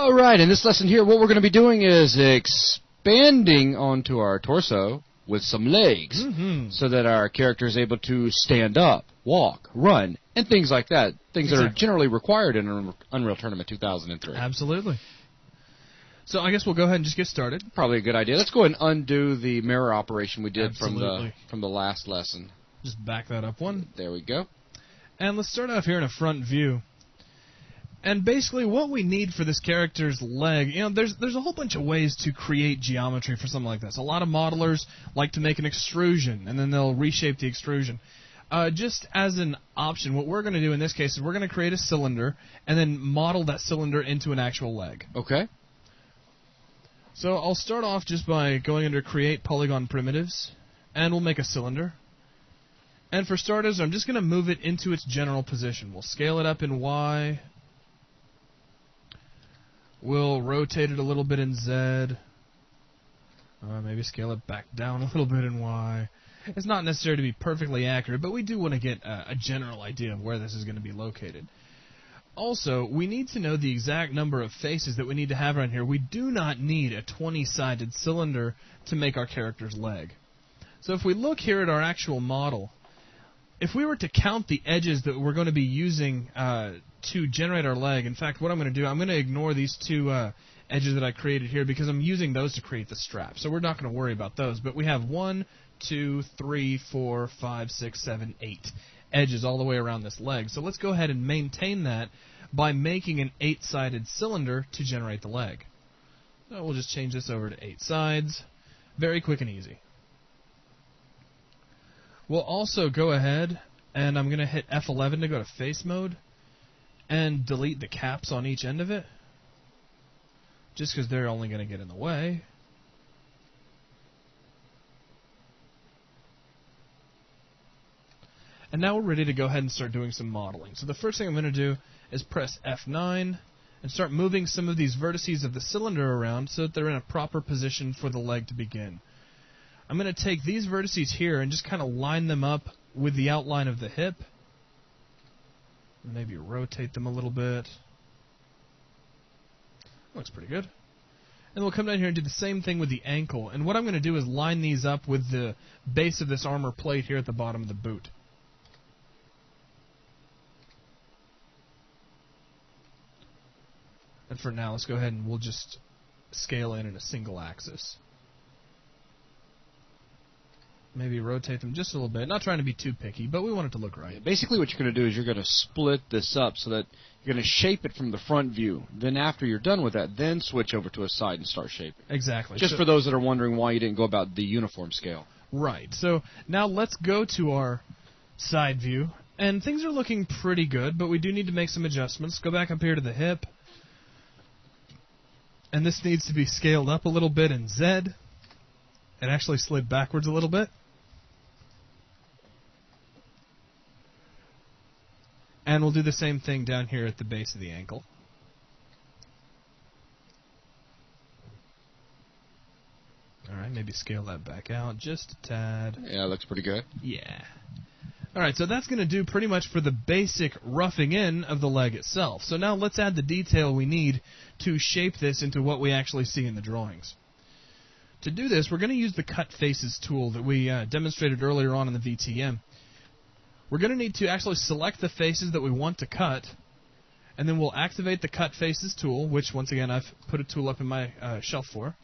All right, in this lesson here, what we're going to be doing is expanding onto our torso with some legs so that our character is able to stand up, walk, run, and things like that. Things that are generally required in Unreal Tournament 2003. Absolutely. So I guess we'll go ahead and just get started. Probably a good idea. Let's go ahead and undo the mirror operation we did from the last lesson. Just back that up one. There we go. And let's start off here in a front view. And basically what we need for this character's leg, there's a whole bunch of ways to create geometry for something like this. A lot of modelers like to make an extrusion, and then they'll reshape the extrusion. Just as an option, what we're going to do in this case is we're going to create a cylinder and then model that cylinder into an actual leg. Okay. So I'll start off just by going under Create Polygon Primitives, and we'll make a cylinder. And for starters, I'm just going to move it into its general position. We'll scale it up in Y. We'll rotate it a little bit in Z. Maybe scale it back down a little bit in Y. It's not necessary to be perfectly accurate, but we do want to get a general idea of where this is going to be located. Also, we need to know the exact number of faces that we need to have around here. We do not need a 20-sided cylinder to make our character's leg. So if we look here at our actual model, if we were to count the edges that we're going to be using to generate our leg, in fact, what I'm going to do, I'm going to ignore these two edges that I created here because I'm using those to create the strap. So we're not going to worry about those. But we have 1, 2, 3, 4, 5, 6, 7, 8 edges all the way around this leg. So let's go ahead and maintain that by making an 8-sided cylinder to generate the leg. So we'll just change this over to 8 sides. Very quick and easy. We'll also go ahead and I'm going to hit F11 to go to face mode and delete the caps on each end of it, just because they're only going to get in the way. And now we're ready to go ahead and start doing some modeling. So the first thing I'm going to do is press F9 and start moving some of these vertices of the cylinder around so that they're in a proper position for the leg to begin. I'm going to take these vertices here and just kind of line them up with the outline of the hip. Maybe rotate them a little bit. Looks pretty good. And we'll come down here and do the same thing with the ankle. And what I'm going to do is line these up with the base of this armor plate here at the bottom of the boot. And for now, let's go ahead and we'll just scale in a single axis. Maybe rotate them just a little bit. Not trying to be too picky, but we want it to look right. Basically what you're going to do is you're going to split this up so that you're going to shape it from the front view. Then after you're done with that, then switch over to a side and start shaping. Exactly. Just for those that are wondering why you didn't go about the uniform scale. Right. So now let's go to our side view. And things are looking pretty good, but we do need to make some adjustments. Go back up here to the hip. And this needs to be scaled up a little bit in Z. It actually slid backwards a little bit. And we'll do the same thing down here at the base of the ankle. Alright, maybe scale that back out just a tad. Yeah, looks pretty good. Yeah. Alright, so that's going to do pretty much for the basic roughing in of the leg itself. So now let's add the detail we need to shape this into what we actually see in the drawings. To do this, we're going to use the Cut Faces tool that we demonstrated earlier on in the VTM. We're going to need to actually select the faces that we want to cut, and then we'll activate the Cut Faces tool, which, once again, I've put a tool up in my shelf for.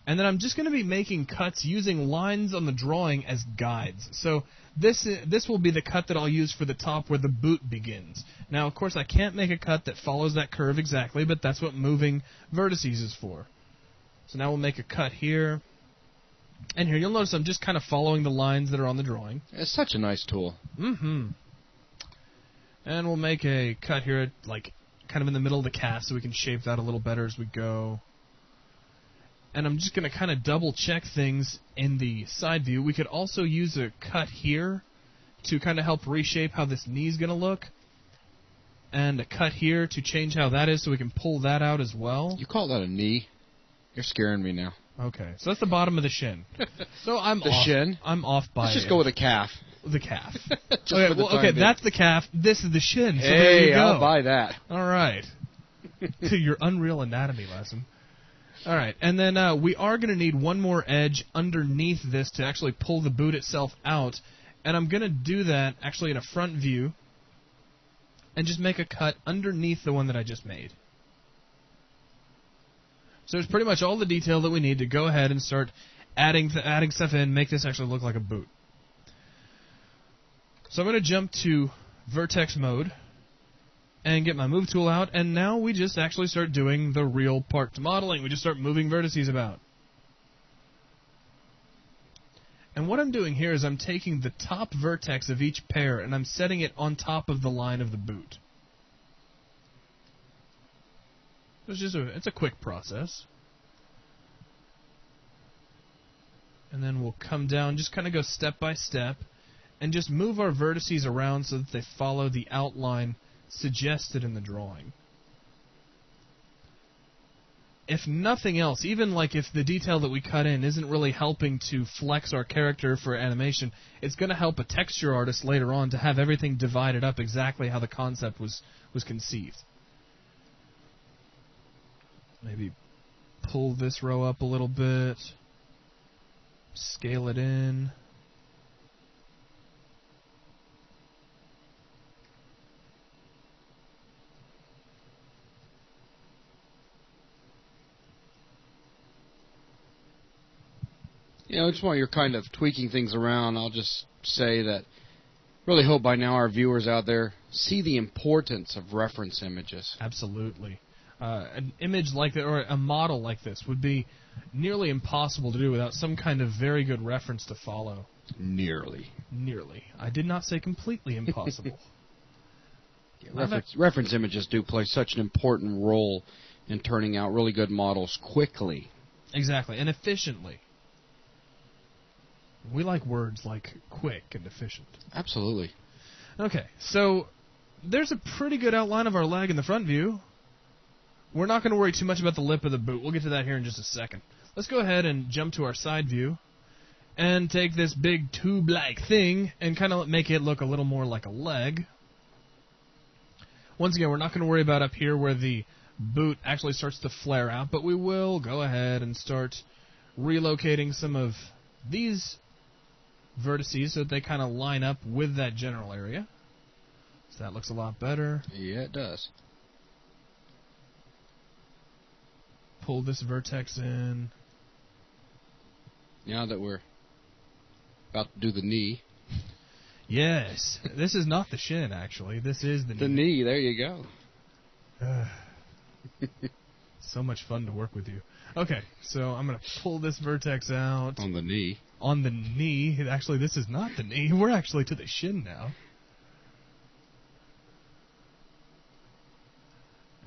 And then I'm just going to be making cuts using lines on the drawing as guides. So this will be the cut that I'll use for the top where the boot begins. Now, of course, I can't make a cut that follows that curve exactly, but that's what moving vertices is for. So now we'll make a cut here. And here, you'll notice I'm just kind of following the lines that are on the drawing. It's such a nice tool. Mm-hmm. And we'll make a cut here, like, kind of in the middle of the cast so we can shape that a little better as we go. And I'm just going to kind of double-check things in the side view. We could also use a cut here to kind of help reshape how this knee is going to look. And a cut here to change how that is so we can pull that out as well. You call that a knee? You're scaring me now. Okay, so that's the bottom of the shin. So I'm the off. Shin? I'm off by. Let's just go with a calf. The calf. Okay, that's the calf. This is the shin. So hey, there you go. I'll buy that. All right. to your Unreal Anatomy lesson. All right, and then we are going to need one more edge underneath this to actually pull the boot itself out, and I'm going to do that actually in a front view and just make a cut underneath the one that I just made. So it's pretty much all the detail that we need to go ahead and start adding stuff in, make this actually look like a boot. So I'm going to jump to vertex mode and get my move tool out, and now we just actually start doing the real part modeling. We just start moving vertices about. And what I'm doing here is I'm taking the top vertex of each pair and I'm setting it on top of the line of the boot. It's a quick process. And then we'll come down, just kind of go step by step, and just move our vertices around so that they follow the outline suggested in the drawing. If nothing else, even like if the detail that we cut in isn't really helping to flex our character for animation, it's going to help a texture artist later on to have everything divided up exactly how the concept was conceived. Maybe pull this row up a little bit, scale it in. Just while you're kind of tweaking things around, I'll just say that really hope by now our viewers out there see the importance of reference images. Absolutely. An image like that, or a model like this, would be nearly impossible to do without some kind of very good reference to follow. Nearly. I did not say completely impossible. Reference images do play such an important role in turning out really good models quickly. Exactly, and efficiently. We like words like quick and efficient. Absolutely. Okay, so there's a pretty good outline of our leg in the front view. We're not going to worry too much about the lip of the boot. We'll get to that here in just a second. Let's go ahead and jump to our side view and take this big tube-like thing and kind of make it look a little more like a leg. Once again, we're not going to worry about up here where the boot actually starts to flare out, but we will go ahead and start relocating some of these vertices so that they kind of line up with that general area. So that looks a lot better. Yeah, it does. Pull this vertex in. Now that we're about to do the knee. Yes. This is not the shin, actually. This is the knee. The knee, there you go. So much fun to work with you. Okay, so I'm going to pull this vertex out. On the knee. On the knee. Actually, this is not the knee. We're actually to the shin now.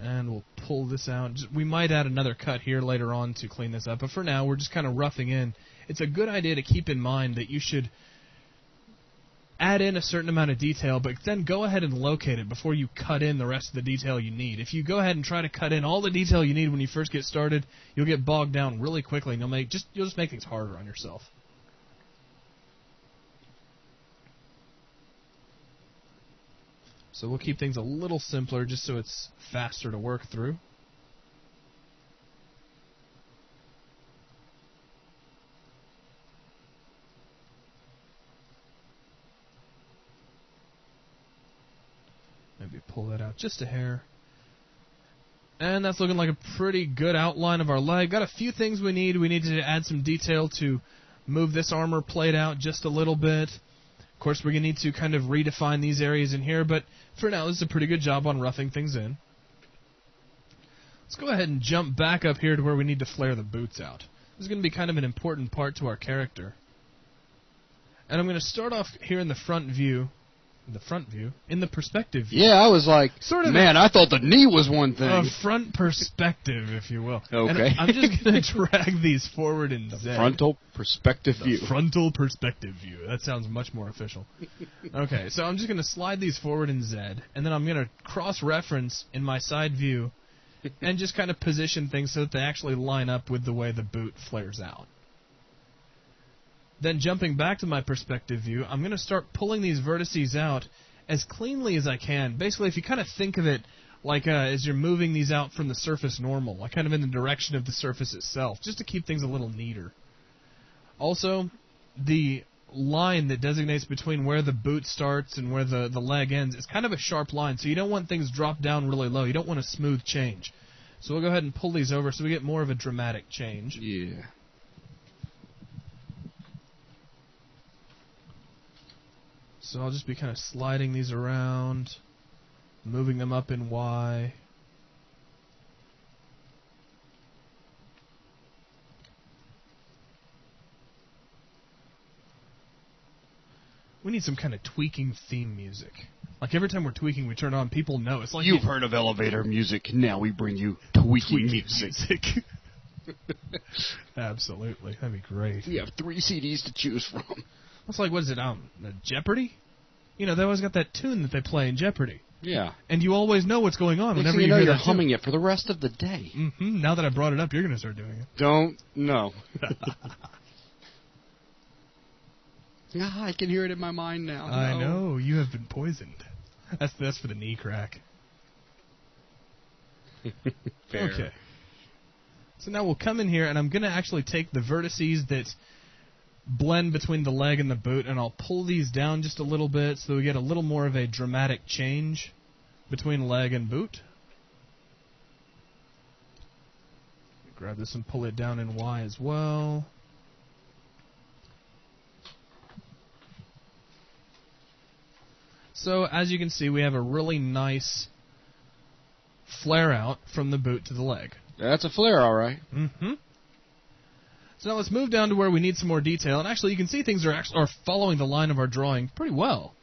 And we'll pull this out. We might add another cut here later on to clean this up, but for now, we're just kind of roughing in. It's a good idea to keep in mind that you should add in a certain amount of detail, but then go ahead and locate it before you cut in the rest of the detail you need. If you go ahead and try to cut in all the detail you need when you first get started, you'll get bogged down really quickly, and you'll just make things harder on yourself. So we'll keep things a little simpler just so it's faster to work through. Maybe pull that out just a hair. And that's looking like a pretty good outline of our leg. Got a few things we need. We need to add some detail to move this armor plate out just a little bit. Of course, we're going to need to kind of redefine these areas in here, but for now, this is a pretty good job on roughing things in. Let's go ahead and jump back up here to where we need to flare the boots out. This is going to be kind of an important part to our character. And I'm going to start off here in the front view. In the perspective view. Yeah, I was like, man, I thought the knee was one thing. A front perspective, if you will. Okay. And I'm just going to drag these forward in Z. Frontal perspective view. Frontal perspective view. That sounds much more official. Okay, so I'm just going to slide these forward in Z, and then I'm going to cross-reference in my side view and just kind of position things so that they actually line up with the way the boot flares out. Then jumping back to my perspective view, I'm going to start pulling these vertices out as cleanly as I can. Basically, if you kind of think of it like as you're moving these out from the surface normal, like kind of in the direction of the surface itself, just to keep things a little neater. Also, the line that designates between where the boot starts and where the leg ends is kind of a sharp line, so you don't want things dropped down really low. You don't want a smooth change. So we'll go ahead and pull these over so we get more of a dramatic change. Yeah. So I'll just be kind of sliding these around, moving them up in Y. We need some kind of tweaking theme music. Like every time we're tweaking, we turn it on, people know. It's like You've heard of elevator music. Now we bring you tweaking music. Absolutely. That'd be great. We have 3 CDs to choose from. It's like, what is it, Jeopardy? You know, they always got that tune that they play in Jeopardy. Yeah. And you always know what's going on whenever you know hear you're that humming it for the rest of the day. Mm-hmm. Now that I brought it up, you're going to start doing it. Don't. No. I can hear it in my mind now. I know. You have been poisoned. That's for the knee crack. Fair. Okay. So now we'll come in here, and I'm going to actually take the vertices that blend between the leg and the boot, and I'll pull these down just a little bit so we get a little more of a dramatic change between leg and boot. Grab this and pull it down in Y as well. So, as you can see, we have a really nice flare out from the boot to the leg. That's a flare, all right. Mm-hmm. So now let's move down to where we need some more detail. And actually, you can see things are following the line of our drawing pretty well.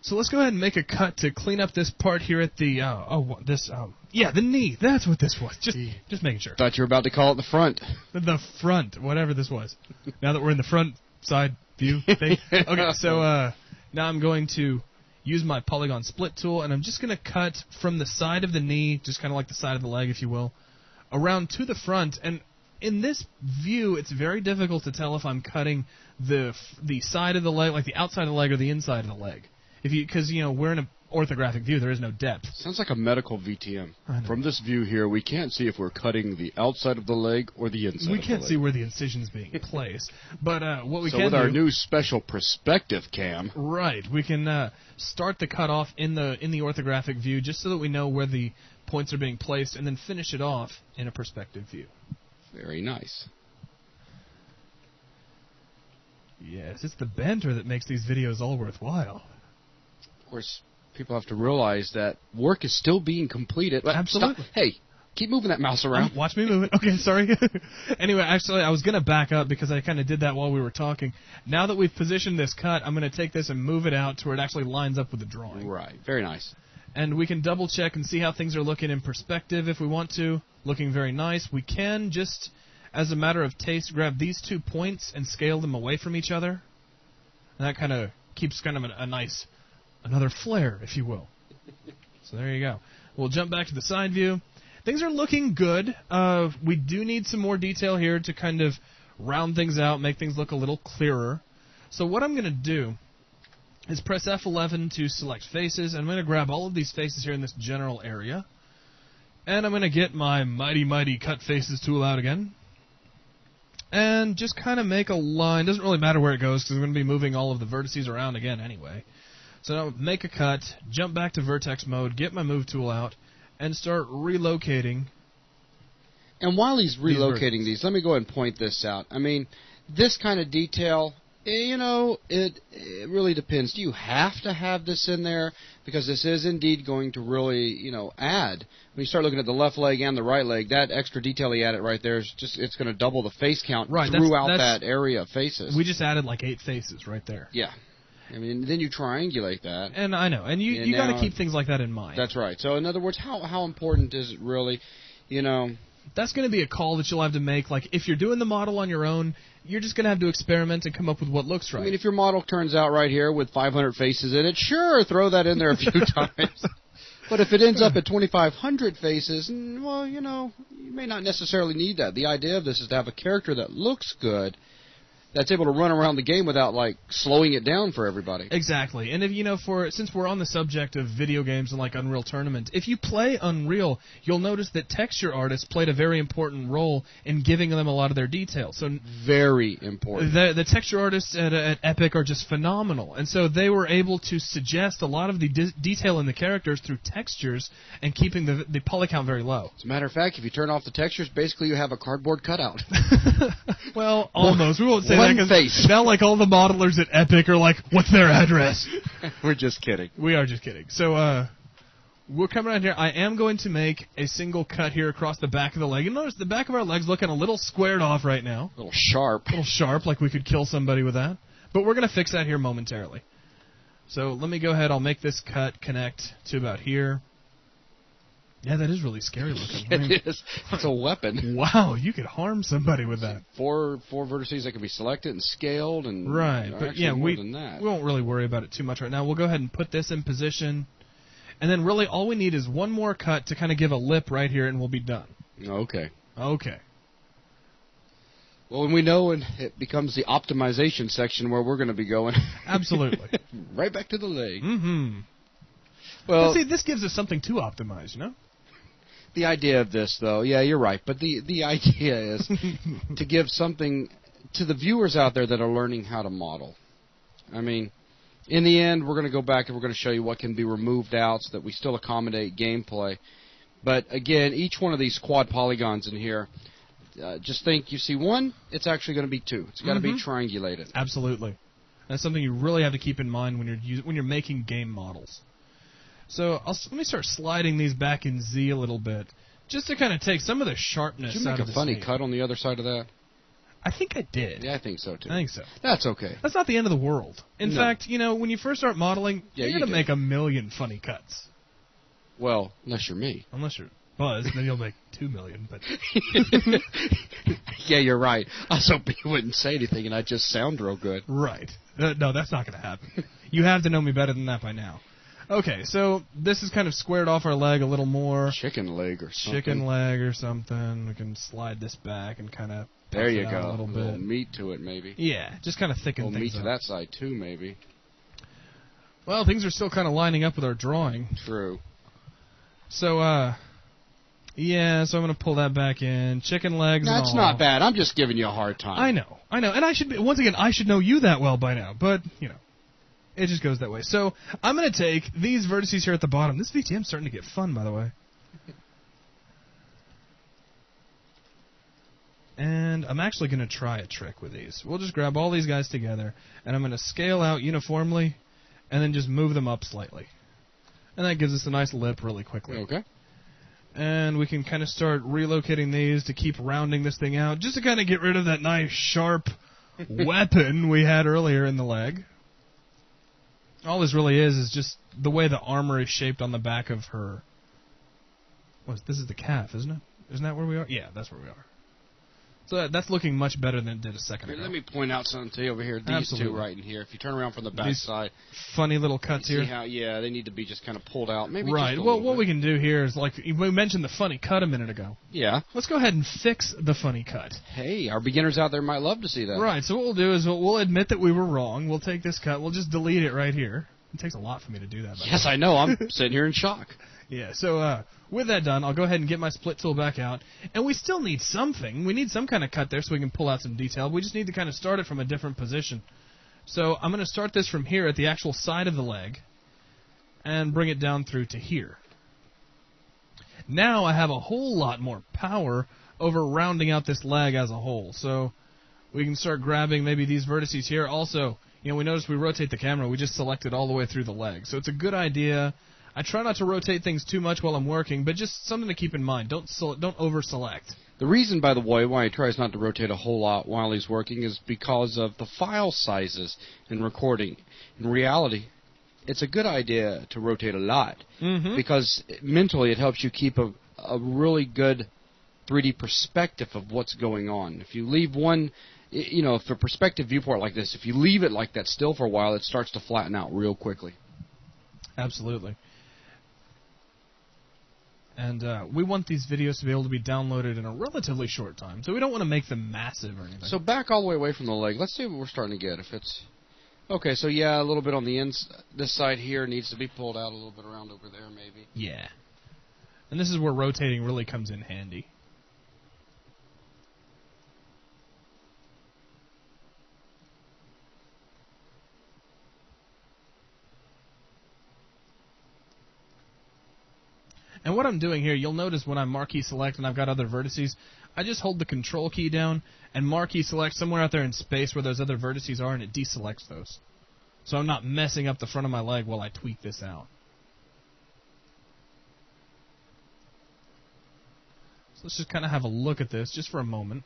So let's go ahead and make a cut to clean up this part here at the, the knee. That's what this was. Just making sure. Thought you were about to call it the front. The front, whatever this was. Now that we're in the front side view thing. Okay, so now I'm going to use my polygon split tool, and I'm just going to cut from the side of the knee, just kind of like the side of the leg, if you will, around to the front. And in this view, it's very difficult to tell if I'm cutting the side of the leg, like the outside of the leg, or the inside of the leg. Because we're in an orthographic view, there is no depth. Sounds like a medical VTM. From this view here, we can't see if we're cutting the outside of the leg or the inside of the leg. We can't see where the incision's being placed. But what we can do... So with our new special perspective cam... Right. We can start the cutoff in the orthographic view just so that we know where the points are being placed, and then finish it off in a perspective view. Very nice. Yes, it's the banter that makes these videos all worthwhile. Of course, people have to realize that work is still being completed. Absolutely. Stop. Hey, keep moving that mouse around. Watch me move it. Okay, sorry. Anyway, actually, I was going to back up because I kind of did that while we were talking. Now that we've positioned this cut, I'm going to take this and move it out to where it actually lines up with the drawing. Right. Very nice. And we can double check and see how things are looking in perspective if we want to. Looking very nice. We can just, as a matter of taste, grab these 2 points and scale them away from each other. And that kind of keeps kind of a nice... another flare, if you will. So there you go. We'll jump back to the side view. Things are looking good. We do need some more detail here to kind of round things out, make things look a little clearer. So what I'm going to do is press F11 to select faces. I'm going to grab all of these faces here in this general area. And I'm going to get my mighty, mighty cut faces tool out again. And just kind of make a line. Doesn't really matter where it goes because I'm going to be moving all of the vertices around again anyway. So now make a cut, jump back to vertex mode, get my move tool out, and start relocating. And while he's relocating these, let me go ahead and point this out. I mean, this kind of detail, it really depends. Do you have to have this in there? Because this is indeed going to really, add. When you start looking at the left leg and the right leg, that extra detail he added right there is it's going to double the face count throughout that area of faces. We just added like 8 faces right there. Yeah. I mean, then you triangulate that. And I know. And you got to keep things like that in mind. That's right. So, in other words, how important is it really, That's going to be a call that you'll have to make. Like, if you're doing the model on your own, you're just going to have to experiment and come up with what looks right. I mean, if your model turns out right here with 500 faces in it, sure, throw that in there a few times. But if it ends up at 2,500 faces, well, you may not necessarily need that. The idea of this is to have a character that looks good that's able to run around the game without like slowing it down for everybody. Exactly. And if since we're on the subject of video games and like Unreal Tournament, if you play Unreal, you'll notice that texture artists played a very important role in giving them a lot of their details. So very important. The texture artists at Epic are just phenomenal, and so they were able to suggest a lot of the detail in the characters through textures and keeping the poly count very low. As a matter of fact, if you turn off the textures, basically you have a cardboard cutout. Well, almost. We won't say One that face. now, like all the modelers at Epic are like, "What's their address?" We're just kidding. We are just kidding. So, we're coming out here. I am going to make a single cut here across the back of the leg. You notice the back of our leg's looking a little squared off right now. A little sharp. A little sharp, like we could kill somebody with that. But we're going to fix that here momentarily. So let me go ahead. I'll make this cut connect to about here. Yeah, that is really scary looking. It is. It's a weapon. Wow, you could harm somebody with that. Four vertices that can be selected and scaled, and right. But yeah, we won't really worry about it too much right now. We'll go ahead and put this in position, and then really all we need is one more cut to kind of give a lip right here, and we'll be done. Okay. Okay. Well, when we know and it becomes the optimization section where we're going to be going. Absolutely. Right back to the leg. Mm-hmm. Well, but see, this gives us something to optimize, you know? The idea of this, though, yeah, you're right. But the idea is to give something to the viewers out there that are learning how to model. I mean, in the end, we're going to go back and we're going to show you what can be removed out so that we still accommodate gameplay. But, again, each one of these quad polygons in here, just think you see one, it's actually going to be two. It's got to be triangulated. Absolutely. That's something you really have to keep in mind when you're making game models. So let me start sliding these back in Z a little bit, just to kind of take some of the sharpness out of the Did you make a funny cut on the other side of that? I think I did. Yeah, I think so, too. I think so. That's okay. That's not the end of the world. In fact, when you first start modeling, you're going to make a million funny cuts. Well, unless you're me. Unless you're Buzz, then you'll make 2 million. But yeah, you're right. I was hoping you wouldn't say anything and I'd just sound real good. Right. No, that's not going to happen. You have to know me better than that by now. Okay, so this is kind of squared off our leg a little more. Chicken leg or something. Chicken leg or something. We can slide this back and kind of there you go. A little bit. Meat to it, maybe. Yeah, just kind of thicken things up. Meat to that side, too, maybe. Well, things are still kind of lining up with our drawing. True. So, yeah, so I'm going to pull that back in. Chicken legs and all. That's not bad. I'm just giving you a hard time. I know. And I should be, once again, I should know you that well by now. But, it just goes that way. So I'm going to take these vertices here at the bottom. This VTM's starting to get fun, by the way. And I'm actually going to try a trick with these. We'll just grab all these guys together, and I'm going to scale out uniformly, and then just move them up slightly. And that gives us a nice lip really quickly. Okay. And we can kind of start relocating these to keep rounding this thing out, just to kind of get rid of that nice, sharp weapon we had earlier in the leg. All this really is just the way the armor is shaped on the back of her. This is the calf, isn't it? Isn't that where we are? Yeah, that's where we are. So that's looking much better than it did a second ago. Let me point out something to you over here. These two right in here. If you turn around from the back side. Funny little cuts here. See how, they need to be just kind of pulled out. Maybe right. Just well, what we can do here is, like, we mentioned the funny cut a minute ago. Yeah. Let's go ahead and fix the funny cut. Hey, our beginners out there might love to see that. Right. So what we'll do is we'll admit that we were wrong. We'll take this cut. We'll just delete it right here. It takes a lot for me to do that. Yes, I know. I'm sitting here in shock. Yeah, so with that done, I'll go ahead and get my split tool back out. And we still need something. We need some kind of cut there so we can pull out some detail. We just need to kind of start it from a different position. So I'm going to start this from here at the actual side of the leg and bring it down through to here. Now I have a whole lot more power over rounding out this leg as a whole. So we can start grabbing maybe these vertices here. Also, we notice we rotate the camera. We just select it all the way through the leg. So it's a good idea. I try not to rotate things too much while I'm working, but just something to keep in mind. Don't over-select. The reason, by the way, why he tries not to rotate a whole lot while he's working is because of the file sizes in recording. In reality, it's a good idea to rotate a lot because mentally it helps you keep a really good 3D perspective of what's going on. If you leave one, if a perspective viewport like this, if you leave it like that still for a while, it starts to flatten out real quickly. Absolutely. And we want these videos to be able to be downloaded in a relatively short time, so we don't want to make them massive or anything. So back all the way away from the leg. Let's see what we're starting to get. If it's okay, so yeah, a little bit on the ends. This side here needs to be pulled out a little bit around over there, maybe. Yeah. And this is where rotating really comes in handy. And what I'm doing here, you'll notice when I marquee select and I've got other vertices, I just hold the control key down and marquee select somewhere out there in space where those other vertices are, and it deselects those. So I'm not messing up the front of my leg while I tweak this out. So let's just kind of have a look at this just for a moment.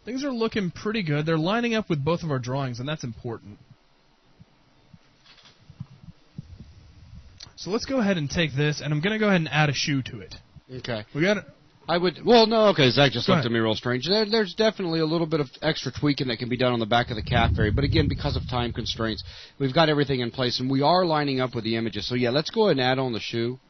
Things are looking pretty good. They're lining up with both of our drawings, and that's important. So let's go ahead and take this, and I'm going to go ahead and add a shoe to it. Okay. We got it. I would. Well, no. Okay, Zach just Go looked ahead. at me real strange. There's definitely a little bit of extra tweaking that can be done on the back of the calf area, but again, because of time constraints, we've got everything in place, and we are lining up with the images. So yeah, let's go ahead and add on the shoe.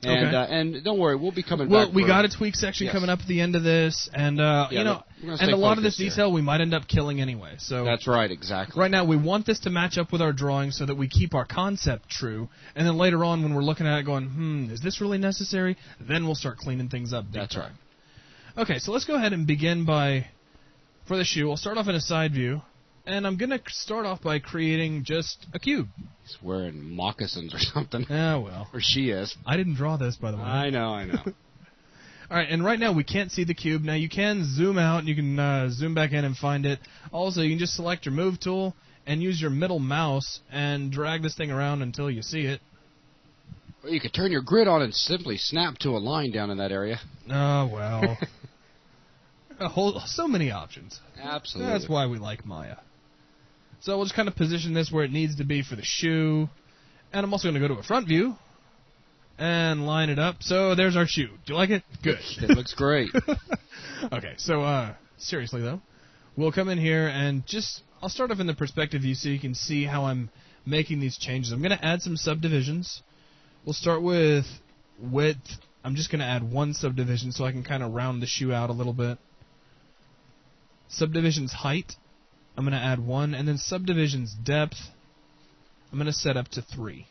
And Okay. and don't worry, we'll be coming Well, back. we for- got a tweak section Yes. coming up at the end of this, and you know, we're gonna and stay a lot of this focused here. detail we might end up killing anyway. So That's right, exactly. right now we want this to match up with our drawing so that we keep our concept true, and then later on when we're looking at it going, is this really necessary? Then we'll start cleaning things up. That's right. Okay, so let's go ahead and begin by, for the shoe, we'll start off in a side view, and I'm going to start off by creating just a cube. He's wearing moccasins or something. Ah, well. Or she is. I didn't draw this, by the way. I know. All right, and right now we can't see the cube. Now you can zoom out, and you can zoom back in and find it. Also, you can just select your move tool and use your middle mouse and drag this thing around until you see it. Or you could turn your grid on and simply snap to a line down in that area. Oh, well. So many options. Absolutely. That's why we like Maya. So we'll just kind of position this where it needs to be for the shoe. And I'm also going to go to a front view and line it up. So there's our shoe. Do you like it? Good. It looks great. Okay, so seriously though, we'll come in here and I'll start off in the perspective view so you can see how I'm making these changes. I'm going to add some subdivisions. We'll start with width. I'm just going to add one subdivision so I can kind of round the shoe out a little bit. Subdivision's height, I'm going to add 1, and then subdivision's depth, I'm going to set up to 3.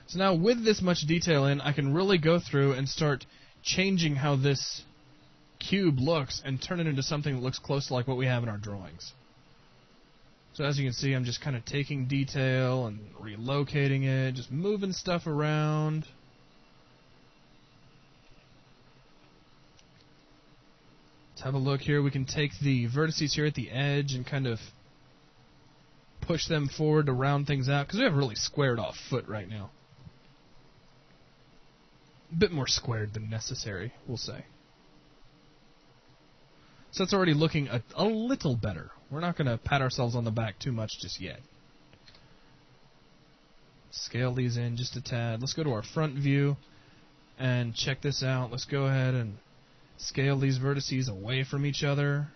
So now with this much detail in, I can really go through and start changing how this cube looks and turn it into something that looks close to like what we have in our drawings. So as you can see, I'm just kind of taking detail and relocating it, just moving stuff around. Let's have a look here. We can take the vertices here at the edge and kind of push them forward to round things out, because we have a really squared off foot right now. A bit more squared than necessary, we'll say. So it's already looking a little better. We're not going to pat ourselves on the back too much just yet. Scale these in just a tad. Let's go to our front view and check this out. Let's go ahead and scale these vertices away from each other.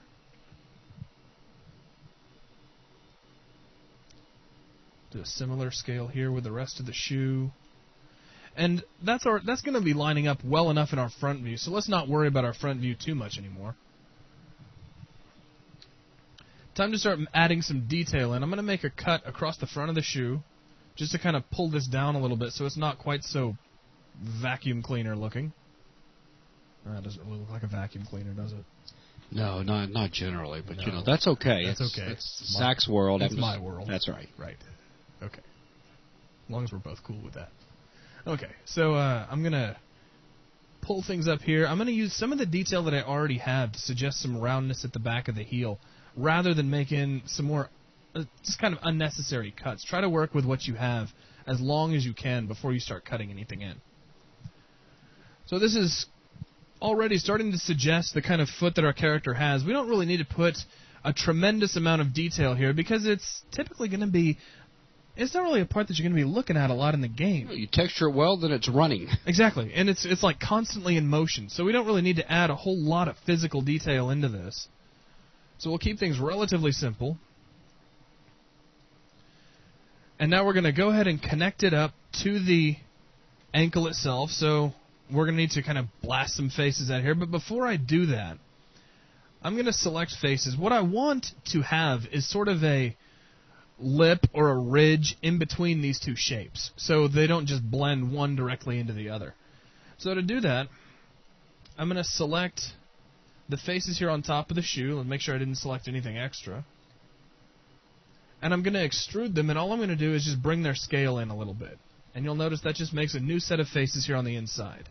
Do a similar scale here with the rest of the shoe. And that's going to be lining up well enough in our front view, so let's not worry about our front view too much anymore. Time to start adding some detail in. I'm going to make a cut across the front of the shoe just to kind of pull this down a little bit so it's not quite so vacuum cleaner looking. That doesn't really look like a vacuum cleaner, does it? No, not generally, but No. that's okay. That's okay. It's Zach's world. It's my world. That's right. Right. Okay. As long as we're both cool with that. Okay, so I'm going to pull things up here. I'm going to use some of the detail that I already have to suggest some roundness at the back of the heel, rather than making some more just kind of unnecessary cuts. Try to work with what you have as long as you can before you start cutting anything in. So this is already starting to suggest the kind of foot that our character has. We don't really need to put a tremendous amount of detail here because it's typically going to be... It's not really a part that you're going to be looking at a lot in the game. You texture it well, then it's running. Exactly, and it's like constantly in motion, so we don't really need to add a whole lot of physical detail into this. So we'll keep things relatively simple. And now we're going to go ahead and connect it up to the ankle itself, so we're going to need to kind of blast some faces out here. But before I do that, I'm going to select faces. What I want to have is sort of a lip or a ridge in between these two shapes, so they don't just blend one directly into the other. So to do that, I'm going to select the faces here on top of the shoe, and make sure I didn't select anything extra. And I'm going to extrude them, and all I'm going to do is just bring their scale in a little bit. And you'll notice that just makes a new set of faces here on the inside.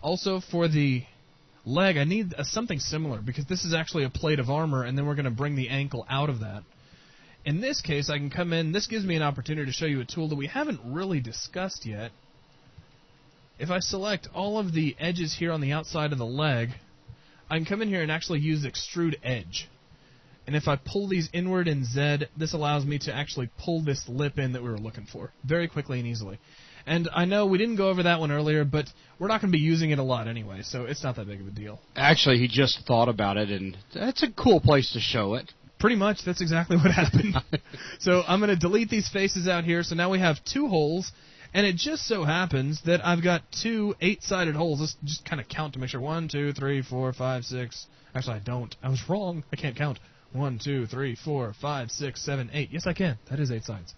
Also, for the leg, I need something similar, because this is actually a plate of armor, and then we're going to bring the ankle out of that. In this case, I can come in. This gives me an opportunity to show you a tool that we haven't really discussed yet. If I select all of the edges here on the outside of the leg, I can come in here and actually use Extrude Edge. And if I pull these inward in Z, this allows me to actually pull this lip in that we were looking for very quickly and easily. And I know we didn't go over that one earlier, but we're not going to be using it a lot anyway, so it's not that big of a deal. Actually, he just thought about it, and that's a cool place to show it. Pretty much, that's exactly what happened. So I'm going to delete these faces out here, so now we have 2 holes, and it just so happens that I've got 2 8-sided holes. Let's just kind of count to make sure. 1, 2, 3, 4, 5, 6. Actually, I don't. I was wrong. I can't count. 1, 2, 3, 4, 5, 6, 7, 8. Yes, I can. That is 8 sides.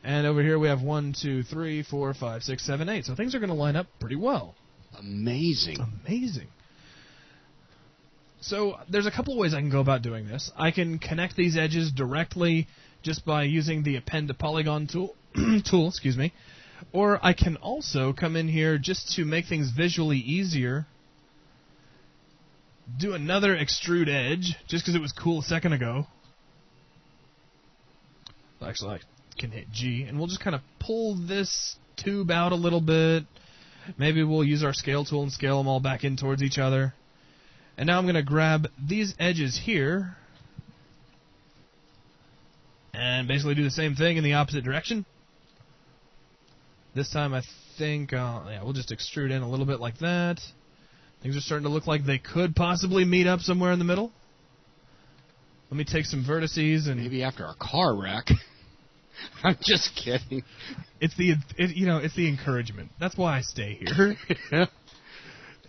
And over here we have 1, 2, 3, 4, 5, 6, 7, 8. So things are going to line up pretty well. Amazing. Amazing. So there's a couple of ways I can go about doing this. I can connect these edges directly just by using the Append to Polygon tool, excuse me. Or I can also come in here just to make things visually easier, do another Extrude Edge, just because it was cool a second ago. Actually, I can hit G, and we'll just kind of pull this tube out a little bit. Maybe we'll use our scale tool and scale them all back in towards each other. And now I'm going to grab these edges here and basically do the same thing in the opposite direction. This time I think yeah, we'll just extrude in a little bit like that. Things are starting to look like they could possibly meet up somewhere in the middle. Let me take some vertices and maybe after a car wreck. I'm just kidding. It's the encouragement. That's why I stay here.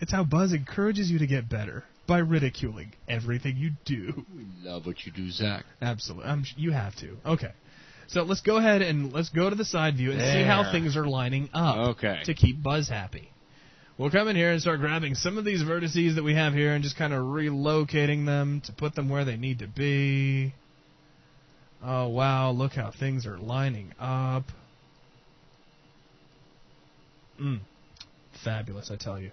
It's how Buzz encourages you to get better by ridiculing everything you do. We love what you do, Zach. Absolutely. You have to. Okay. So let's go ahead and let's go to the side view and see how things are lining up to keep Buzz happy. We'll come in here and start grabbing some of these vertices that we have here and just kind of relocating them to put them where they need to be. Oh, wow. Look how things are lining up. Fabulous, I tell you.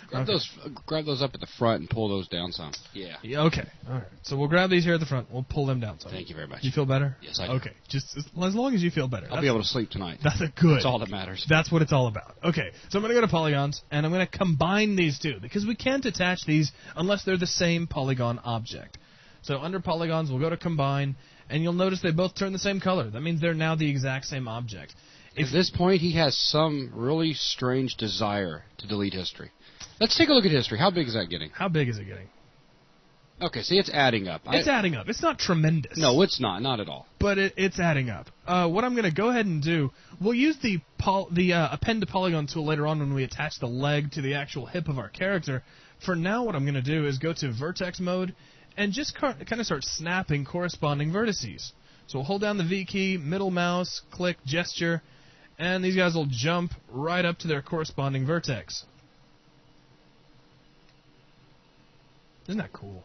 Grab those up at the front and pull those down some. Yeah. Okay. All right. So we'll grab these here at the front. We'll pull them down some. Thank you very much. You feel better? Yes, I do. Okay. Just as long as you feel better. I'll be able to sleep tonight. That's good. That's all that matters. That's what it's all about. Okay. So I'm going to go to polygons, and I'm going to combine these two, because we can't attach these unless they're the same polygon object. So under polygons, we'll go to combine, and you'll notice they both turn the same color. That means they're now the exact same object. At this point, he has some really strange desire to delete history. Let's take a look at history. How big is that getting? How big is it getting? Okay, see, it's adding up. It's adding up. It's not tremendous. No, it's not. Not at all. But it's adding up. What I'm going to go ahead and do, we'll use the Append to Polygon tool later on when we attach the leg to the actual hip of our character. For now, what I'm going to do is go to vertex mode and just kind of start snapping corresponding vertices. So we'll hold down the V key, middle mouse, click, gesture, and these guys will jump right up to their corresponding vertex. Isn't that cool?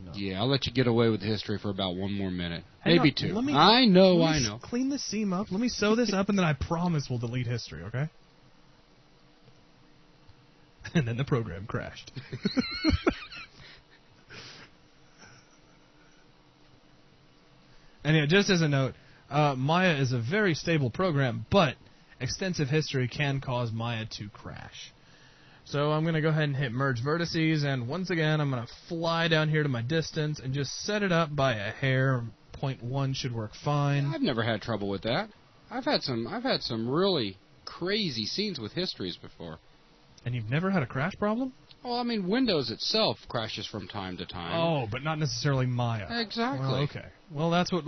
No. Yeah, I'll let you get away with history for about 1 more minute. Hang Maybe on, 2. I know. Clean this seam up. Let me sew this up, and then I promise we'll delete history, okay? And then the program crashed. And yeah, just as a note, Maya is a very stable program, but extensive history can cause Maya to crash. So I'm going to go ahead and hit Merge Vertices, and once again, I'm going to fly down here to my distance and just set it up by a hair. 0.1 should work fine. I've never had trouble with that. I've had some really crazy scenes with histories before. And you've never had a crash problem? Well, I mean, Windows itself crashes from time to time. Oh, but not necessarily Maya. Exactly. Well, okay. Well, that's what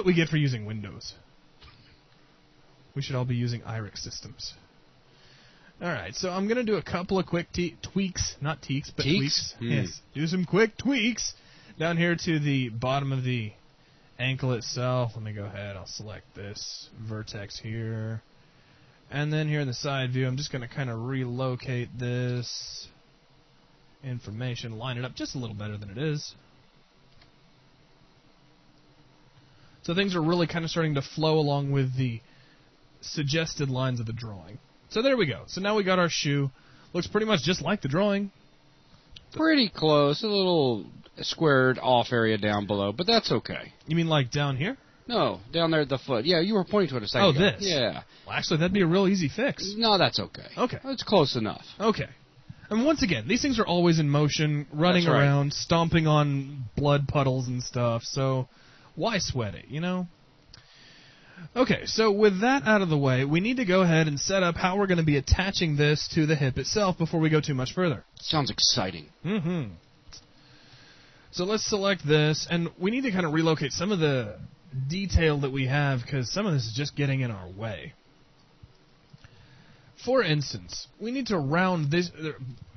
we get for using Windows. We should all be using IRIX systems. Alright, so I'm going to do a couple of quick tweaks. Not teaks, but tweaks. Yes, do some quick tweaks down here to the bottom of the ankle itself. Let me go ahead. I'll select this vertex here. And then here in the side view, I'm just going to kind of relocate this information, line it up just a little better than it is. So things are really kind of starting to flow along with the suggested lines of the drawing. So there we go. So now we got our shoe. Looks pretty much just like the drawing. Pretty close. A little squared off area down below, but that's okay. You mean like down here? No, down there at the foot. Yeah, you were pointing to it a second ago. Oh, this? Yeah. Well, actually, that'd be a real easy fix. No, that's okay. Okay. It's close enough. Okay. And once again, these things are always in motion, running around, stomping on blood puddles and stuff, so why sweat it, you know? Okay, so with that out of the way, we need to go ahead and set up how we're going to be attaching this to the hip itself before we go too much further. Sounds exciting. Mm-hmm. So let's select this, and we need to kind of relocate some of the detail that we have because some of this is just getting in our way. For instance, we need to round this,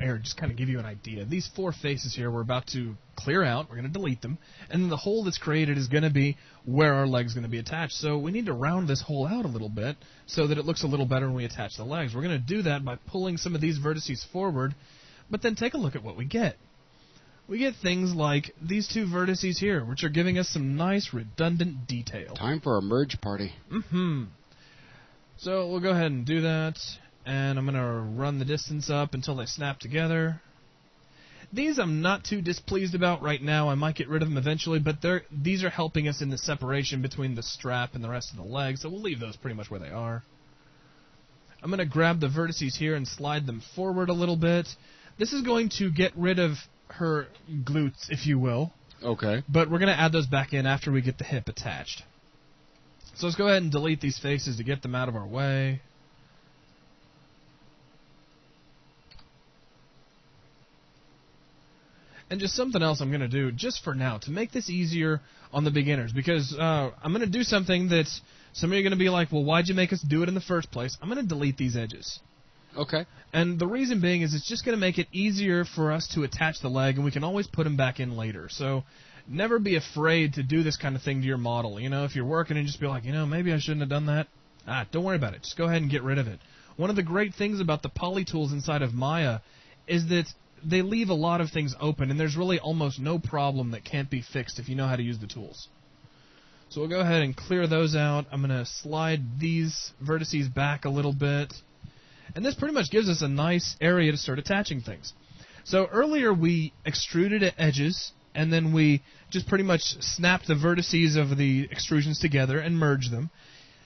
just kind of give you an idea. These 4 faces here we're about to clear out. We're going to delete them. And then the hole that's created is going to be where our leg's going to be attached. So we need to round this hole out a little bit so that it looks a little better when we attach the legs. We're going to do that by pulling some of these vertices forward, but then take a look at what we get. We get things like these 2 vertices here, which are giving us some nice redundant detail. Time for a merge party. Mm-hmm. So we'll go ahead and do that. And I'm going to run the distance up until they snap together. These I'm not too displeased about right now. I might get rid of them eventually, but these are helping us in the separation between the strap and the rest of the leg, so we'll leave those pretty much where they are. I'm going to grab the vertices here and slide them forward a little bit. This is going to get rid of her glutes, if you will. Okay. But we're going to add those back in after we get the hip attached. So let's go ahead and delete these faces to get them out of our way. And just something else I'm going to do, just for now, to make this easier on the beginners. Because I'm going to do something that some of you are going to be like, well, why'd you make us do it in the first place? I'm going to delete these edges. Okay. And the reason being is it's just going to make it easier for us to attach the leg, and we can always put them back in later. So never be afraid to do this kind of thing to your model. You know, if you're working and just be like, you know, maybe I shouldn't have done that. Don't worry about it. Just go ahead and get rid of it. One of the great things about the poly tools inside of Maya is that they leave a lot of things open, and there's really almost no problem that can't be fixed if you know how to use the tools. So we'll go ahead and clear those out. I'm going to slide these vertices back a little bit. And this pretty much gives us a nice area to start attaching things. So earlier we extruded at edges, and then we just pretty much snapped the vertices of the extrusions together and merged them.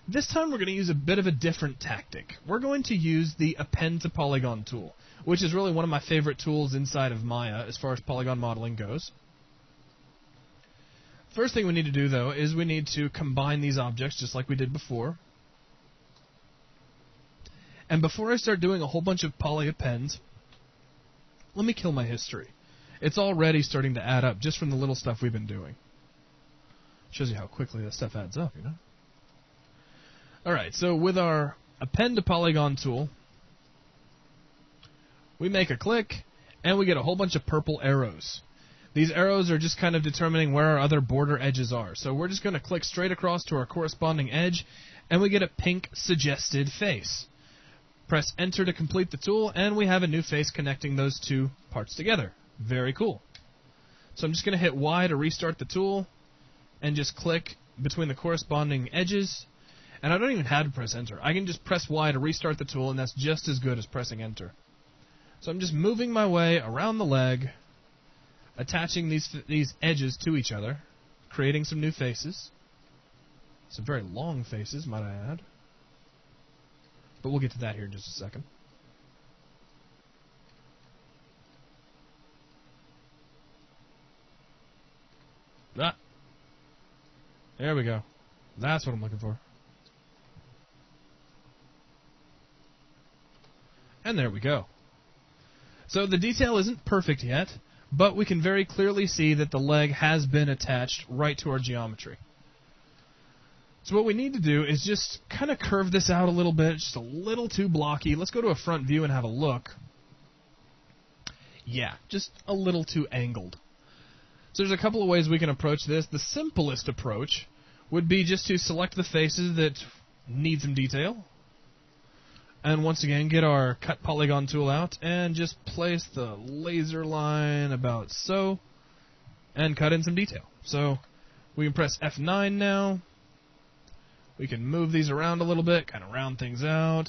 This time we're going to use a bit of a different tactic. We're going to use the Append to Polygon tool, which is really one of my favorite tools inside of Maya as far as polygon modeling goes. First thing we need to do, though, is we need to combine these objects just like we did before. And before I start doing a whole bunch of poly appends, let me kill my history. It's already starting to add up just from the little stuff we've been doing. Shows you how quickly this stuff adds up, you know? Alright, so with our Append to Polygon tool, we make a click, and we get a whole bunch of purple arrows. These arrows are just kind of determining where our other border edges are. So we're just going to click straight across to our corresponding edge, and we get a pink suggested face. Press Enter to complete the tool, and we have a new face connecting those 2 parts together. Very cool. So I'm just going to hit Y to restart the tool, and just click between the corresponding edges. And I don't even have to press Enter. I can just press Y to restart the tool, and that's just as good as pressing Enter. So I'm just moving my way around the leg, attaching these edges to each other, creating some new faces. Some very long faces, might I add. But we'll get to that here in just a second. There we go. That's what I'm looking for. And there we go. So the detail isn't perfect yet, but we can very clearly see that the leg has been attached right to our geometry. So what we need to do is just kind of curve this out a little bit, just a little too blocky. Let's go to a front view and have a look. Yeah, just a little too angled. So there's a couple of ways we can approach this. The simplest approach would be just to select the faces that need some detail. And once again, get our cut polygon tool out and just place the laser line about so and cut in some detail. So we can press F9 now. We can move these around a little bit, kind of round things out.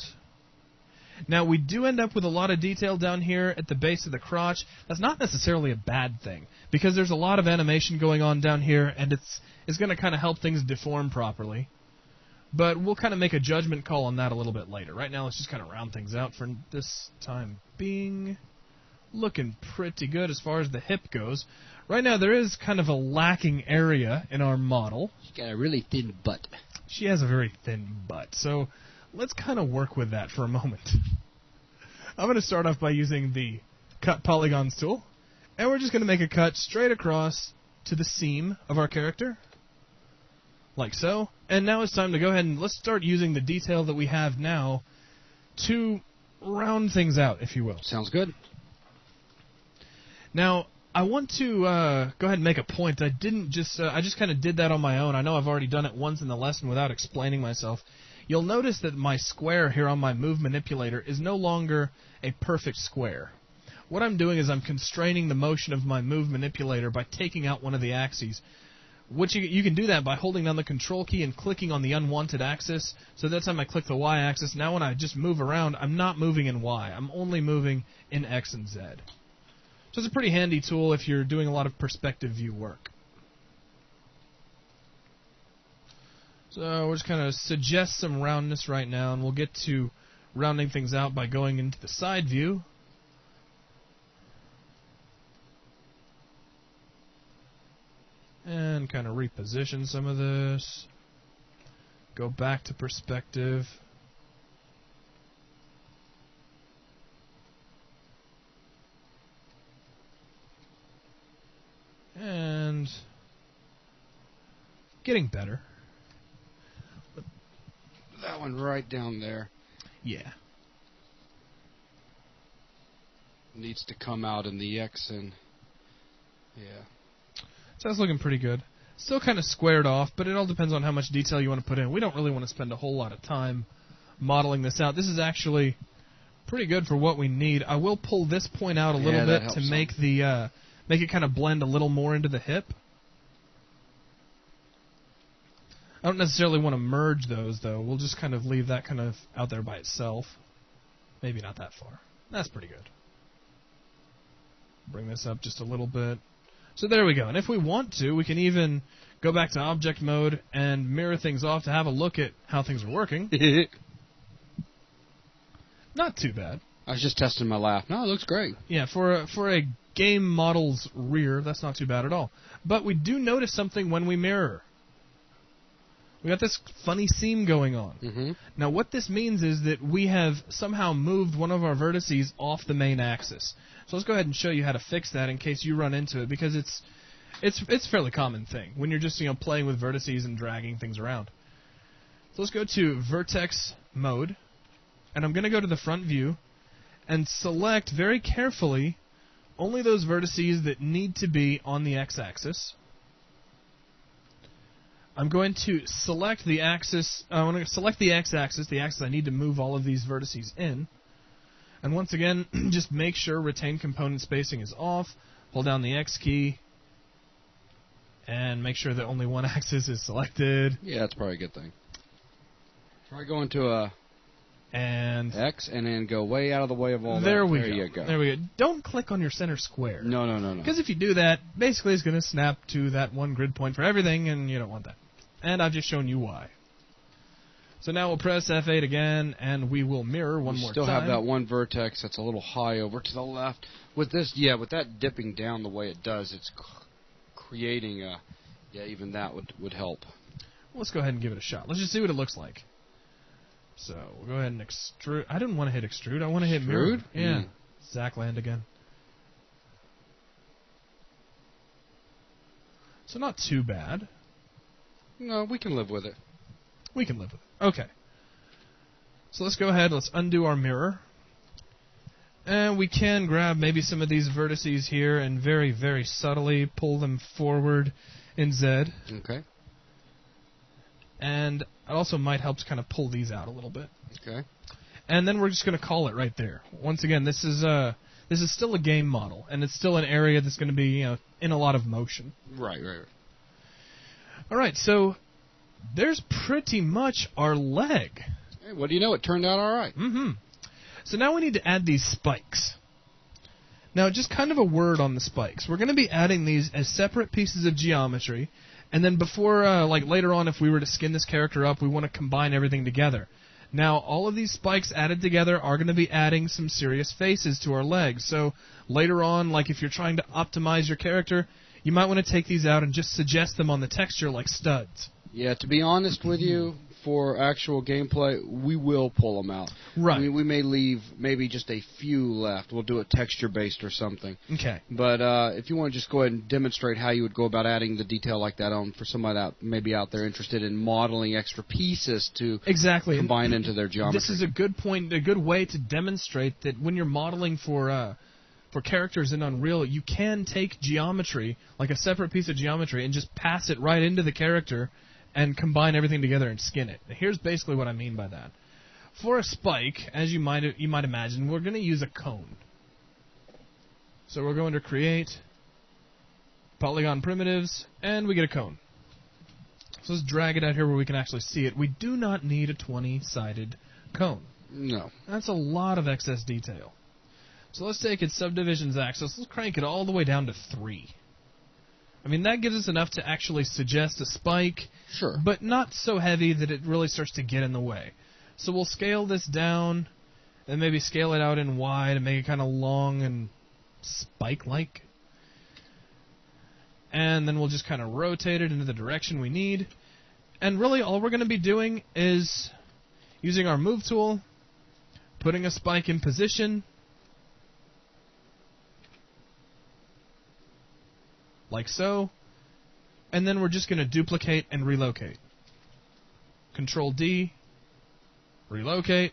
Now, we do end up with a lot of detail down here at the base of the crotch. That's not necessarily a bad thing, because there's a lot of animation going on down here, and it's going to kind of help things deform properly. But we'll kind of make a judgment call on that a little bit later. Right now, let's just kind of round things out for this time being. Looking pretty good as far as the hip goes. Right now, there is kind of a lacking area in our model. She's got a really thin butt. She has a very thin butt, so let's kind of work with that for a moment. I'm going to start off by using the Cut Polygons tool, and we're just going to make a cut straight across to the seam of our character, like so. And now it's time to go ahead and let's start using the detail that we have now to round things out, if you will. Sounds good. Now, I want to go ahead and make a point. I just kind of did that on my own. I know I've already done it once in the lesson without explaining myself. You'll notice that my square here on my move manipulator is no longer a perfect square. What I'm doing is I'm constraining the motion of my move manipulator by taking out one of the axes. Which you can do that by holding down the control key and clicking on the unwanted axis. So that time I click the Y axis. Now when I just move around, I'm not moving in Y. I'm only moving in X and Z. So it's a pretty handy tool if you're doing a lot of perspective view work. So we'll just kind of suggest some roundness right now, and we'll get to rounding things out by going into the side view. And kind of reposition some of this. Go back to perspective. And getting better. That one right down there. Yeah. Needs to come out in the X and yeah. So that's looking pretty good. Still kind of squared off, but it all depends on how much detail you want to put in. We don't really want to spend a whole lot of time modeling this out. This is actually pretty good for what we need. I will pull this point out a little bit to make the make it kind of blend a little more into the hip. I don't necessarily want to merge those, though. We'll just kind of leave that kind of out there by itself. Maybe not that far. That's pretty good. Bring this up just a little bit. So there we go. And if we want to, we can even go back to object mode and mirror things off to have a look at how things are working. Not too bad. I was just testing my laugh. No, it looks great. Yeah, for a game model's rear, that's not too bad at all. But we do notice something when we mirror. We got this funny seam going on. Mm-hmm. Now, what this means is that we have somehow moved one of our vertices off the main axis. So let's go ahead and show you how to fix that in case you run into it, because it's a fairly common thing when you're just playing with vertices and dragging things around. So let's go to vertex mode, and I'm going to go to the front view and select very carefully only those vertices that need to be on the x-axis. I'm going to select the axis. I want to select the x-axis, the axis I need to move all of these vertices in. And once again, just make sure retain component spacing is off. Hold down the X key, and make sure that only one axis is selected. Yeah, that's probably a good thing. Try going to a X and then go way out of the way of all that. There you go. There we go. Don't click on your center square. No. Because if you do that, basically it's going to snap to that one grid point for everything, and you don't want that. And I've just shown you why. So now we'll press F8 again, and we will mirror one more time. Still have that one vertex that's a little high over to the left. With this, yeah, with that dipping down the way it does, it's creating a, yeah, even that would help. Well, let's go ahead and give it a shot. Let's just see what it looks like. So we'll go ahead and extrude. I didn't want to hit extrude. I want to hit mirror. Yeah. Zackland again. So not too bad. No, we can live with it. We can live with it. Okay. So let's go ahead. Let's undo our mirror. And we can grab maybe some of these vertices here and very, very subtly pull them forward in Z. Okay. And it also might help to kind of pull these out a little bit. Okay. And then we're just going to call it right there. Once again, this is still a game model, and it's still an area that's going to be, in a lot of motion. Right. All right, so there's pretty much our leg. Hey, what do you know? It turned out all right. Mm-hmm. So now we need to add these spikes. Now, just kind of a word on the spikes. We're going to be adding these as separate pieces of geometry, and then before, later on, if we were to skin this character up, we want to combine everything together. Now, all of these spikes added together are going to be adding some serious faces to our legs. So later on, like if you're trying to optimize your character, you might want to take these out and just suggest them on the texture like studs. Yeah, to be honest with you, for actual gameplay, we will pull them out. Right. I mean, we may leave maybe just a few left. We'll do it texture-based or something. Okay. But if you want to just go ahead and demonstrate how you would go about adding the detail like that on for somebody that maybe out there interested in modeling extra pieces to combine into their geometry. This is a good point, a good way to demonstrate that when you're modeling for characters in Unreal, you can take geometry, like a separate piece of geometry, and just pass it right into the character and combine everything together and skin it. Here's basically what I mean by that. For a spike, as you might imagine, we're going to use a cone. So we're going to create polygon primitives, and we get a cone. So let's drag it out here where we can actually see it. We do not need a 20-sided cone. No. That's a lot of excess detail. So let's take its subdivisions axis. Let's crank it all the way down to 3. I mean, that gives us enough to actually suggest a spike, sure, but not so heavy that it really starts to get in the way. So we'll scale this down, and maybe scale it out in Y to make it kind of long and spike-like. And then we'll just kind of rotate it into the direction we need. And really, all we're going to be doing is using our move tool, putting a spike in position, like so, and then we're just going to duplicate and relocate. Control D, relocate,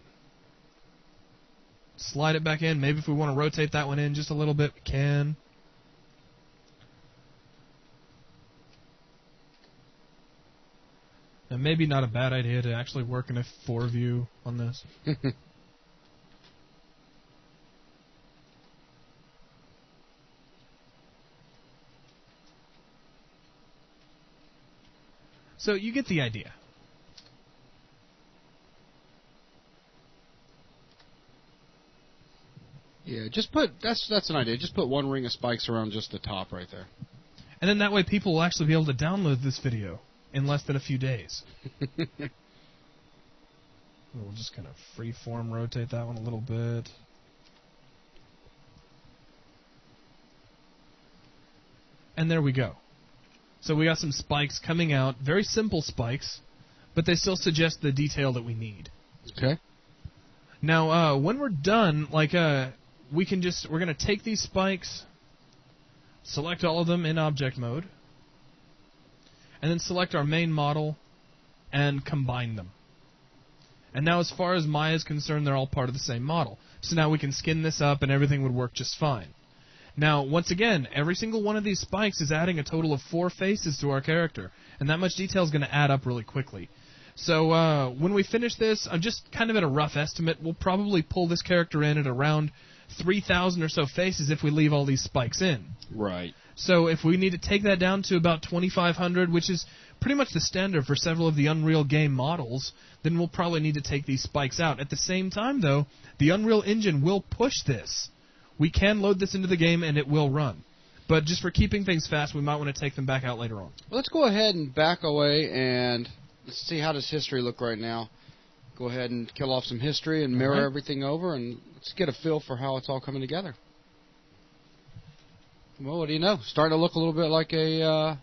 slide it back in. Maybe if we want to rotate that one in just a little bit, we can. And maybe not a bad idea to actually work in a 4 view on this. So you get the idea. Yeah, just put that's an idea. Just put one ring of spikes around just the top right there. And then that way people will actually be able to download this video in less than a few days. We'll just kind of freeform rotate that one a little bit. And there we go. So we got some spikes coming out, very simple spikes, but they still suggest the detail that we need. Okay. Now, when we're done, we're going to take these spikes, select all of them in object mode, and then select our main model and combine them. And now, as far as Maya is concerned, they're all part of the same model. So now we can skin this up and everything would work just fine. Now, once again, every single one of these spikes is adding a total of 4 faces to our character, and that much detail is going to add up really quickly. So when we finish this, I'm just kind of at a rough estimate, we'll probably pull this character in at around 3,000 or so faces if we leave all these spikes in. Right. So if we need to take that down to about 2,500, which is pretty much the standard for several of the Unreal game models, then we'll probably need to take these spikes out. At the same time, though, the Unreal Engine will push this. We can load this into the game, and it will run. But just for keeping things fast, we might want to take them back out later on. Well, let's go ahead and back away, and let's see how does history look right now. Go ahead and kill off some history and mirror everything over, and let's get a feel for how it's all coming together. Well, what do you know? Starting to look a little bit like a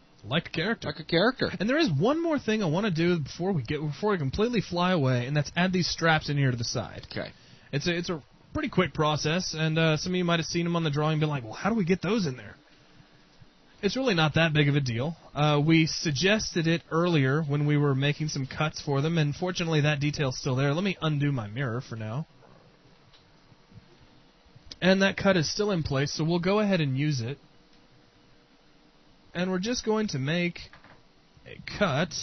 character. Like a character. And there is one more thing I want to do before we completely fly away, and that's add these straps in here to the side. Okay. It's a pretty quick process, and some of you might have seen them on the drawing and been like, well, how do we get those in there? It's really not that big of a deal. We suggested it earlier when we were making some cuts for them, and fortunately that detail's still there. Let me undo my mirror for now. And that cut is still in place, so we'll go ahead and use it. And we're just going to make a cut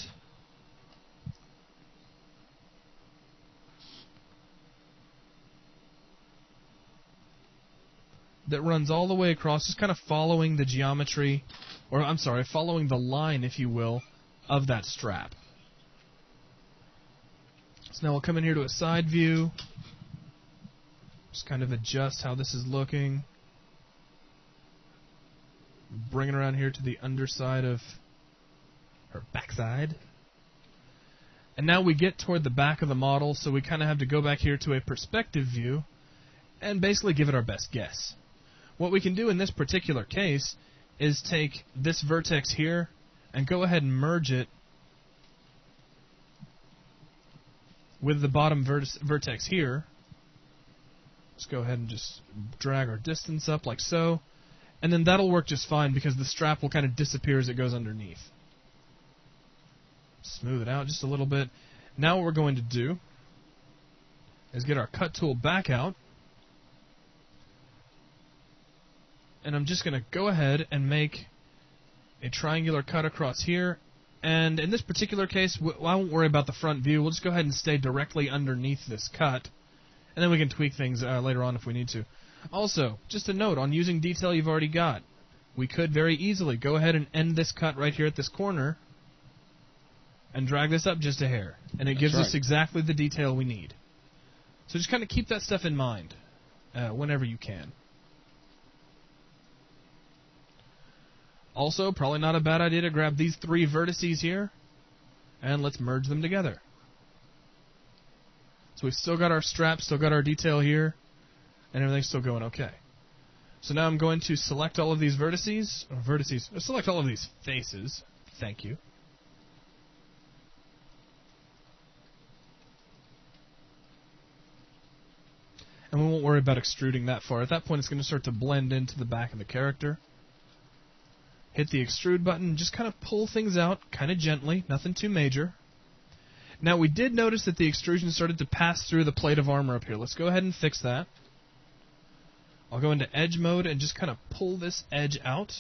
that runs all the way across, just kind of following the geometry, or I'm sorry, following the line, if you will, of that strap. So now we'll come in here to a side view, just kind of adjust how this is looking. Bring it around here to the underside of her backside. And now we get toward the back of the model, so we kind of have to go back here to a perspective view and basically give it our best guess. What we can do in this particular case is take this vertex here and go ahead and merge it with the bottom vertex here. Let's go ahead and just drag our distance up like so. And then that'll work just fine because the strap will kind of disappear as it goes underneath. Smooth it out just a little bit. Now what we're going to do is get our cut tool back out. And I'm just going to go ahead and make a triangular cut across here. And in this particular case, I won't worry about the front view. We'll just go ahead and stay directly underneath this cut. And then we can tweak things later on if we need to. Also, just a note on using detail you've already got. We could very easily go ahead and end this cut right here at this corner and drag this up just a hair. And it gives us exactly the detail we need. So just kind of keep that stuff in mind whenever you can. Also, probably not a bad idea to grab these three vertices here, and let's merge them together. So we've still got our strap, still got our detail here, and everything's still going okay. So now I'm going to select all of these select all of these faces. Thank you. And we won't worry about extruding that far. At that point, it's going to start to blend into the back of the character. Hit the extrude button, just kind of pull things out, kind of gently, nothing too major. Now, we did notice that the extrusion started to pass through the plate of armor up here. Let's go ahead and fix that. I'll go into edge mode and just kind of pull this edge out.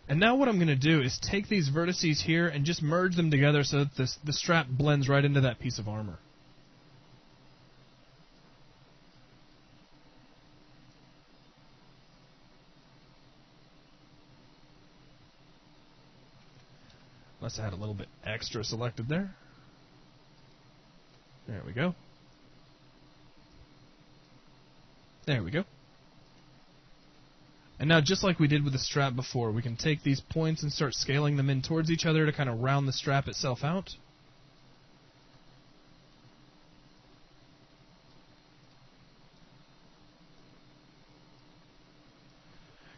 And now what I'm going to do is take these vertices here and just merge them together so that the strap blends right into that piece of armor. Unless I had a little bit extra selected there. There we go. There we go. And now, just like we did with the strap before, we can take these points and start scaling them in towards each other to kind of round the strap itself out.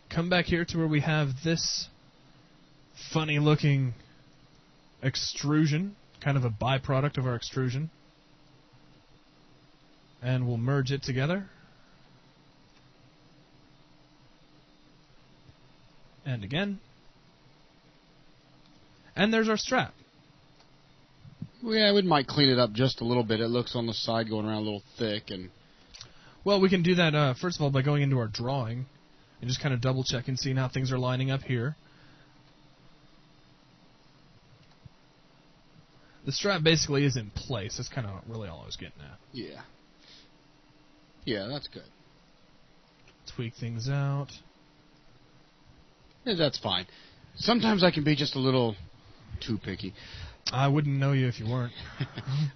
Come back here to where we have this funny looking extrusion, kind of a byproduct of our extrusion. And we'll merge it together. And again. And there's our strap. Yeah, we might clean it up just a little bit. It looks on the side going around a little thick. And well, we can do that, first of all, by going into our drawing and just kind of double check and seeing how things are lining up here. The strap basically is in place. That's kind of really all I was getting at. Yeah. Yeah, that's good. Tweak things out. Yeah, that's fine. Sometimes I can be just a little too picky. I wouldn't know you if you weren't.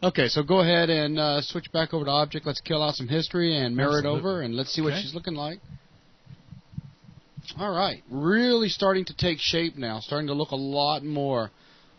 Okay, so go ahead and switch back over to object. Let's kill out some history and mirror it over, and let's see what she's looking like. All right, really starting to take shape now. Starting to look a lot more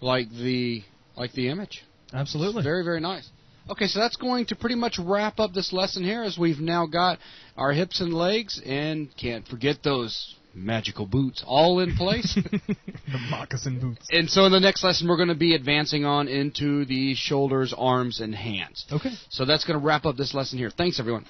like the image. Absolutely. It's very, very nice. Okay, so that's going to pretty much wrap up this lesson here, as we've now got our hips and legs, and can't forget those magical boots all in place. The moccasin boots. And so in the next lesson, we're going to be advancing on into the shoulders, arms, and hands. Okay. So that's going to wrap up this lesson here. Thanks, everyone.